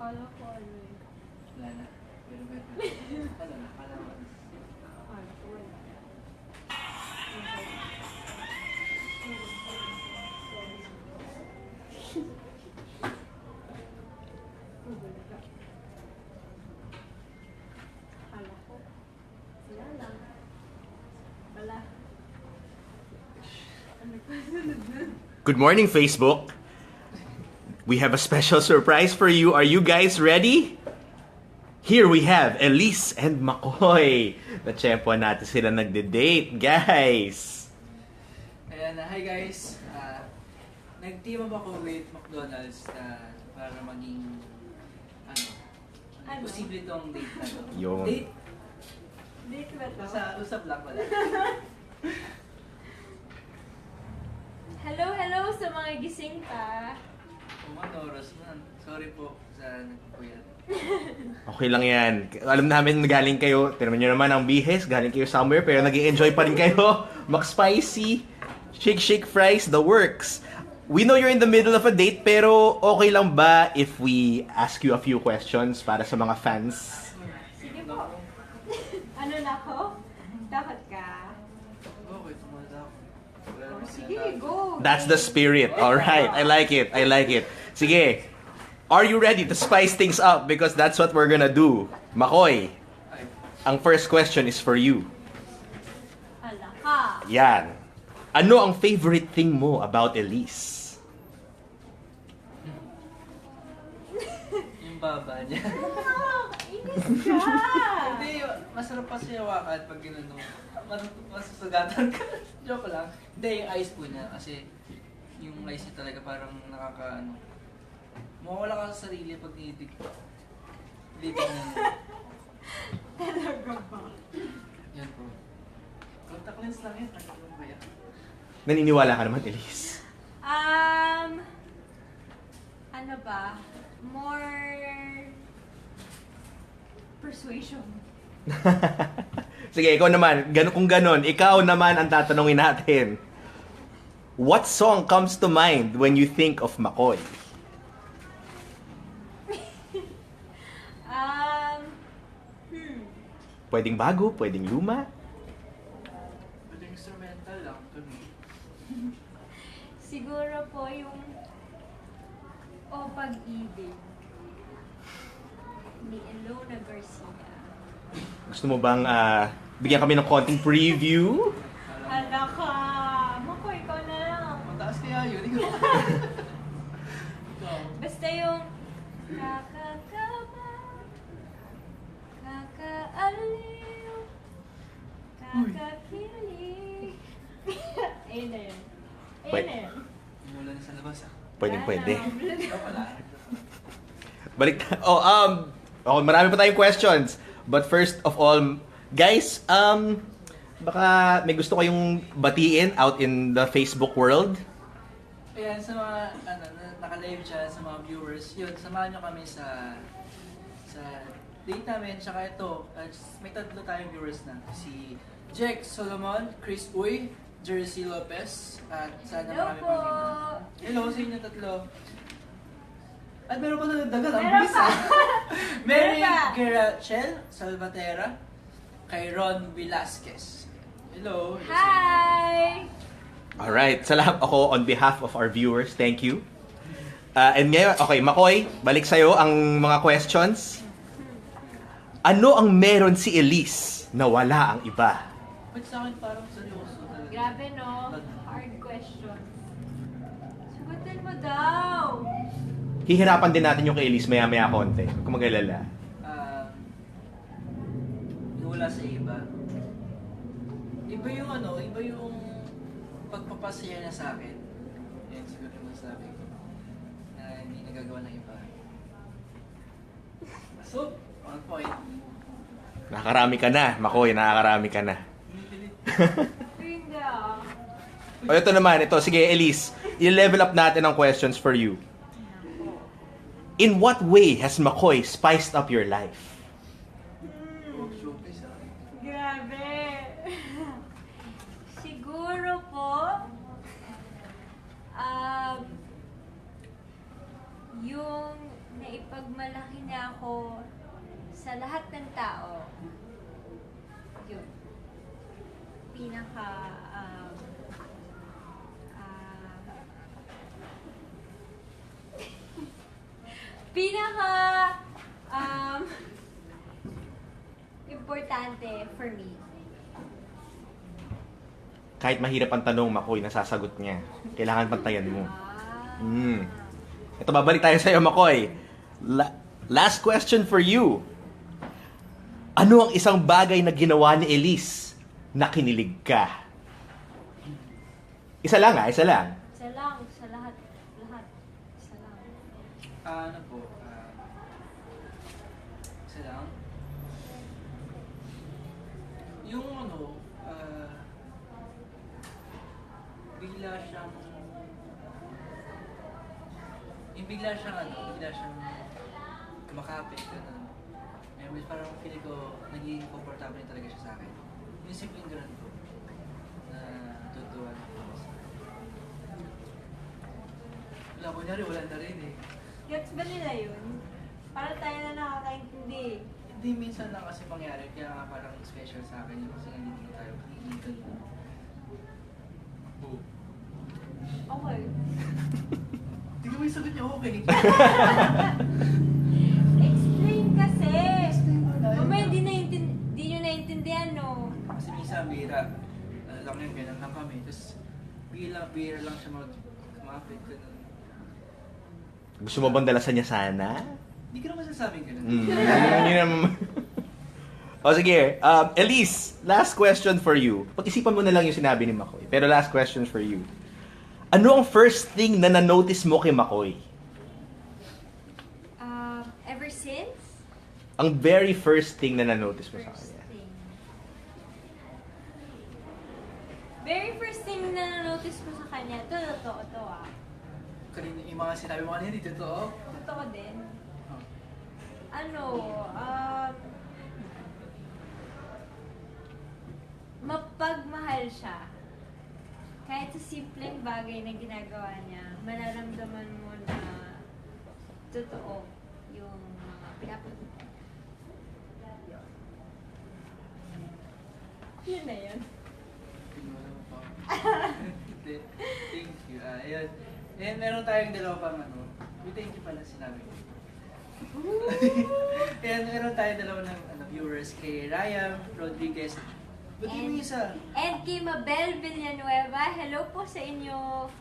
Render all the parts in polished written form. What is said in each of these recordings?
Kala ko ano eh. Wala na. Pero ano na, kala ko. Kala ko wala. Kala ko. Sila lang. Wala. Ano pa sunod nun? Good morning, Facebook. We have a special surprise for you. Are you guys ready? Here we have Elise and Makoy. Na-chepo natin sila nagde-date, guys. Ayan na, hi guys. Nag-team up ako with McDonald's na para maging Ano? posible tong date na to. Yun. Date? Date ba to? Sa usap lang pala. Hello sa mga gising pa. Ano, Rosman. Sorry po sa nagpupuyat. Okay lang yan. Alam namin galing kayo, tinaman nyo naman ang bihes, galing kayo somewhere, pero nag-i-enjoy pa rin kayo. McSpicy, shake fries, the works. We know you're in the middle of a date, pero okay lang ba if we ask you a few questions para sa mga fans? Sige po. Ano na ako? Takot ka? Okay, tumanda ako. Oh, sige, go. That's the spirit. Alright, I like it. Sige, are you ready to spice things up? Because that's what we're gonna do. Makoy, Ay, ang first question is for you. Hala ka. Yan. Ano ang favorite thing mo about Elise? yung baba niya. Inis ka. Hindi, masarap pa siya hawakan pag ginano. Masusugatan ka. Joke lang. Hindi, yung eyes po niya. Kasi yung eyes niya talaga parang mawawala ka sa sarili pag tinitig ko. Litin niya. Talaga ba? Yan po. Contact lens lang yan. Ano ba yan? Naniniwala ka naman, Elise. Ano ba? More persuasion. Sige, ikaw naman. Kung ganon, ikaw naman ang tatanungin natin. What song comes to mind when you think of Makoy? Pwedeng bago, pwedeng luma. Pwede instrumental lang. Siguro po yung O Pag-ibig ni Elona Garcia. Gusto mo bang bigyan kami ng konting preview? Hala ka! Mako, ikaw na lang. Mataas kaya yun. Ikaw. Ikaw. Basta yung kakakaba, kakaaliw, kakakilig. Ayun na yun. Ayun na yun. Umulan sa labas ah. Pwede. Ikaw pala. Balik okay, marami pa tayong questions. But first of all, guys, baka may gusto kayong batiin out in the Facebook world? Ayan, sa mga naka-live dyan, sa mga viewers, yun, samahan nyo kami sa date namin, tsaka ito, may tatlo tayong viewers na. Si Jack Solomon, Chris Uy, Jersey Lopez, at sana Hello marami po. pang iba. Hello sa inyo tatlo. At meron pa nagdagan, ang Meron bilis pa. ah. Mary Meron pa. Gerachel Salvatera, kay Ron Velasquez. Hello. Hi! Alright, salamat ako on behalf of our viewers. Thank you. And ngayon, okay, Makoy, balik sa'yo ang mga questions. Ano ang meron si Elise na wala ang iba? Ba't sa akin parang seryoso talaga? Grabe no? Hard question. Sagutin mo daw! Hihirapan din natin yung kay Elise maya-maya konti. Huwag kang mag-alala. Yung wala sa iba. Iba yung pagpapasaya niya sa akin. Yan siguro yung masabi ko. Na hindi nagagawa ng iba. So, on point. Nakakarami ka na, Makoy, nakakarami ka na. Hindi ah. O ito naman, ito, sige Elise, i-level up natin ang questions for you. In what way has Makoy spiced up your life? Showbiz ah. Grabe! Siguro po, yung naipagmalaki niya ako sa lahat ng tao. Yun. Pinaka, pinaka, importante for me. Kahit mahirap ang tanong, Makoy, nasasagot niya. Kailangan pantayan mo. Ito, babalik tayo sa'yo, Makoy. Last question for you. Ano ang isang bagay na ginawa ni Elise na kinilig ka? Isa lang, isa lang. Isa lang, sa lahat. Lahat. Isa lang. Ano po? Isa lang. Yung ano, bigla siyang kumakapit, gano'n. May parang feeling ko, naging comfortable talaga siya sa akin. Yung simpleng gano'n po, na tutuwa na ako sa akin. Wala ko niya rin, wala na rin eh. Gets ba nila yun? Para tayo na nakakaintindi. Hindi, minsan lang kasi pangyari, kaya nga parang special sa akin yun kasi nandito tayo, kinikitan mo. Okay. Tingnan mo yung sagot niya, okay. Explain kasi. Mamaya Mamaya di nyo naiintindihan, no? Kasi minsan, bihira. Alam niyo, ganun lang kami. Tapos, bihira lang siya kumapit. Ganun. Gusto mo bang dalasan niya sana? Hindi ko naman sasabing ganun. Yun naman. O sige, Elise, last question for you. Pag-isipan mo na lang yung sinabi ni Makoy. Pero last question for you. Ano ang first thing na na-notice mo kay Makoy? Ever since? Ang very first thing na na-notice mo sa First kanya. thing. Very first thing na na-notice ko sa kanya, totoo to ah. Kanina, yung mga sinabi mo kanina, hindi totoo. Totoo din. Oh. Ano, mapagmahal siya. Kahit sa simpleng bagay na ginagawa niya, mararamdaman mo na totoo yung mga pinapagawa. Yun na yun. Tingnan mo pa. Hindi. Thank you. Ayun. Eh, meron tayong dalawa pang ano. Thank you pala sinabi ko. Ayan, meron tayong dalawa ng viewers kay Ryan Rodriguez. Ba't yung isa? And kay Mabel Villanueva, hello po sa inyo.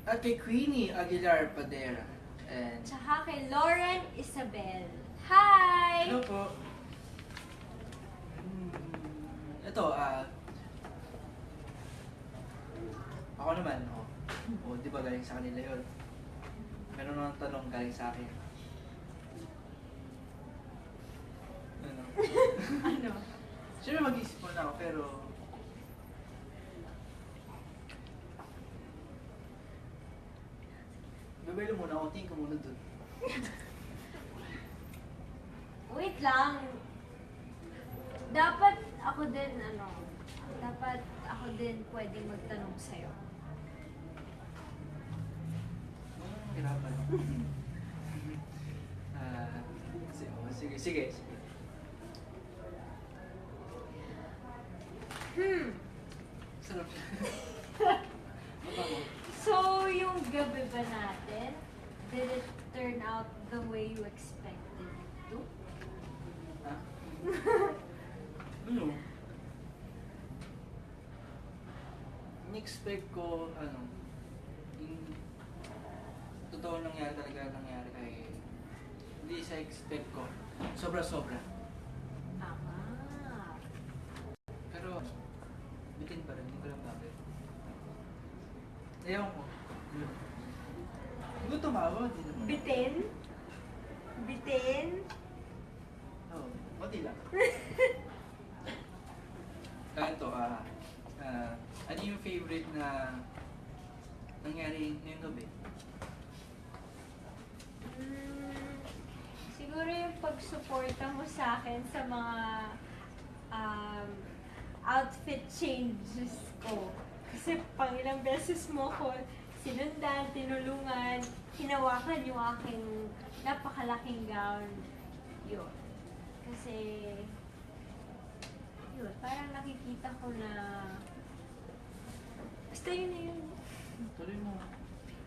At kay Queenie Aguilar Padera. And Tsaka kay Lauren Isabel. Hi! hello po. Ito, ako naman, di ba galing sa kanila yun? Meron ng tanong galing sa akin. Ano? Ano? Siyempre mag-isip muna ako, pero... Babelo muna ako, tingin ko muna dun. Wait lang. Dapat ako din pwedeng magtanong sa'yo. Hirapan ako. Sige. Sarap. So, yung gabi ba natin, did it turn out the way you expected it to? Ha? Ano? In-expect ko, yung totoo nangyari kay hindi sa expect ko. Sobra-sobra. Tama. Pero, bitin pa rin, hindi ko lang bakit. Ewan ko. Hindi ko tumawa, hindi naman. Bitin? Bitin? Oo, pati lang. Ito, ano yung favorite na nangyari ngayong gabi? Siguro yung pagsuporta mo sa akin sa mga outfit changes ko. Kasi pang ilang beses mo ko sinundan, tinulungan, hinawakan yung aking napakalaking gown. Yun. Kasi, yun, parang nakikita ko na, basta yun na yun. Tuloy mo.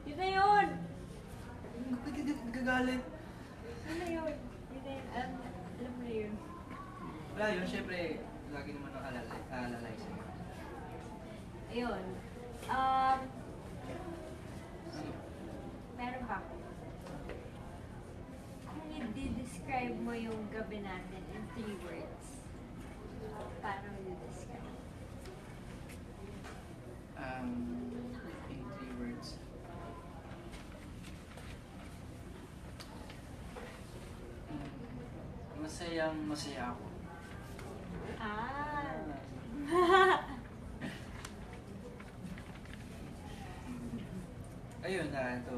Yun na yun! Gagalit. Yun na yun. Yun na yun. Alam mo na yun. Wala yun, syempre, lagi naman nakalalay sa'yo. Ayun. Meron ba? Kung i-describe mo yung gabi natin in 3 words, paano mo i-describe? In 3 words. Masaya ako. Ah! Ayun na, ito,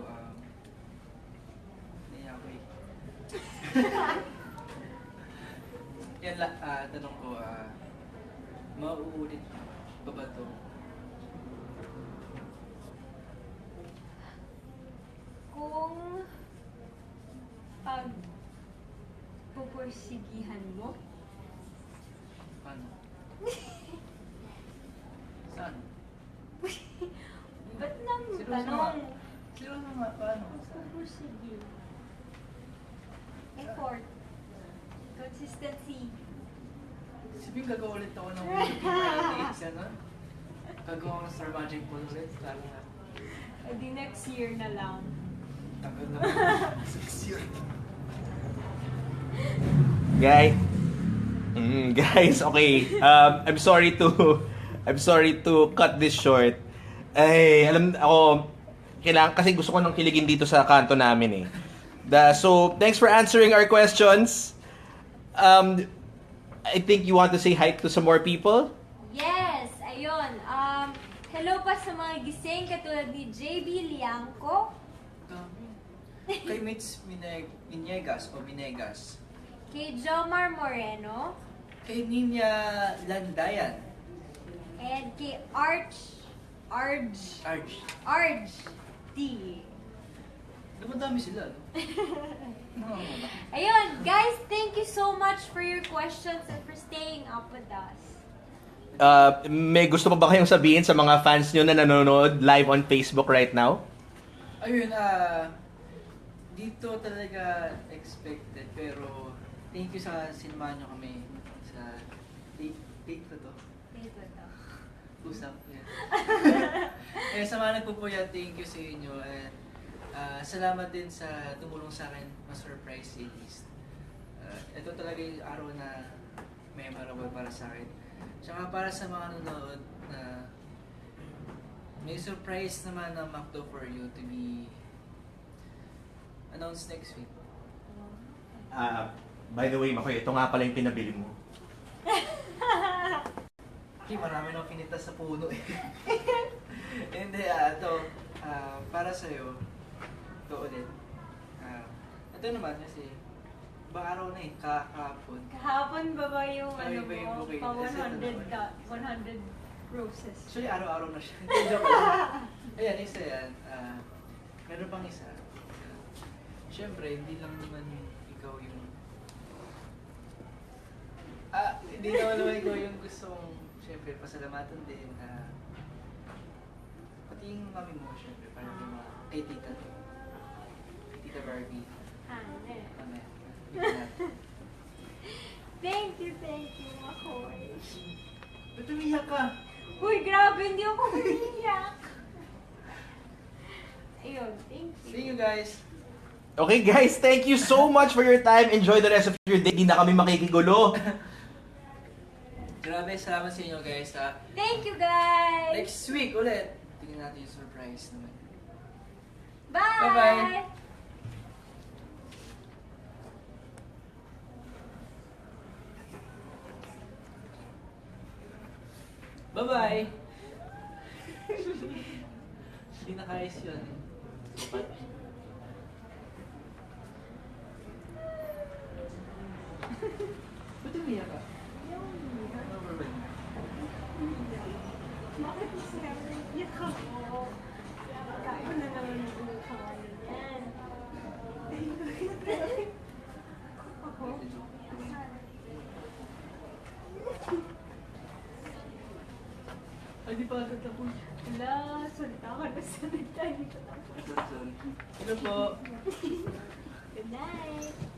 naiya ko eh. Yan tanong ko, mauulit pa ba ito? Kung pag pupursigihan mo, Paano? Saan? ba't nang Seryoso nga. tanong? Seryoso nga, paano? Saan? Pupursigi. Effort. Consistency. Sabihin gagawa ulit ako ng Fridays, ano? Gagawa ko ng Star Magic Pool ulit, lalo na. Eh di next year na lang. Tagal na. 6 years. Guys, okay. I'm sorry to cut this short. Ay, alam ako, kailangan kasi gusto ko nang kiligin dito sa kanto namin eh. So, thanks for answering our questions. I think you want to say hi to some more people? Yes! Ayun. Hello pa sa mga gising katulad ni JB Liangco, Kay Mitch Vinegas o Vinegas. kay Jomar Moreno, Kay Ninya Landayan. and kay Arj D. Dumadami sila, no? Ayun, guys, thank you so much for your questions and for staying up with us. May gusto pa ba kayong sabihin sa mga fans nyo na nanonood live on Facebook right now? Ayun, dito talaga expected, pero thank you sa sinamahan nyo kami sa date ko to. Dito to. Usap. Yeah. Sa mga nagpupuyat, thank you sa inyo. And salamat din sa tumulong sa akin ma-surprise si East. Ito talaga yung araw na memorable para sa akin. Tsaka para sa mga nanonood na may surprise naman na McDo for you to be announced next week. By the way, Makoy, ito nga pala yung pinabili mo. Marami nang pinitas sa puno eh. Hindi, ito, para sa'yo, ito ulit. Ito naman kasi, ba araw na eh, kahapon. Kahapon ba yung Ay, ano ba yung mo? bouquet? Pa Kasi 100, ano 100 roses. Actually, araw-araw na siya. Hindi, joke lang. Ayan, isa yan. Meron pang isa. Siyempre, hindi lang naman ikaw yung... hindi naman ikaw yung gustong, siyempre, pasalamatan din. Pati yung mami mo, siyempre, para yung mga kay tita. Kay tita Barbie. Mamaya. Thank you, Makoy. Ba't umiyak ka? Uy, grabe, hindi ako umiiyak. Ayun, thank you. See you guys. Okay guys, thank you so much for your time. Enjoy the rest of your day. Hindi na kami makikigulo. Grabe, salamat sa inyo guys. Thank you, guys. Next week ulit, tingnan natin yung surprise naman. Bye. Bye-bye. Bye-bye! Hindi nakayos yun. Ba't umiyak ka? Overwhelmed. Bakit siya? Iyak ako. Kain na naman ng kawalan yan. Ako? Ay, di pa ata tapos. Wala, salita ka na salita. Hindi ko tapos. Sorry. Hello po. Good night.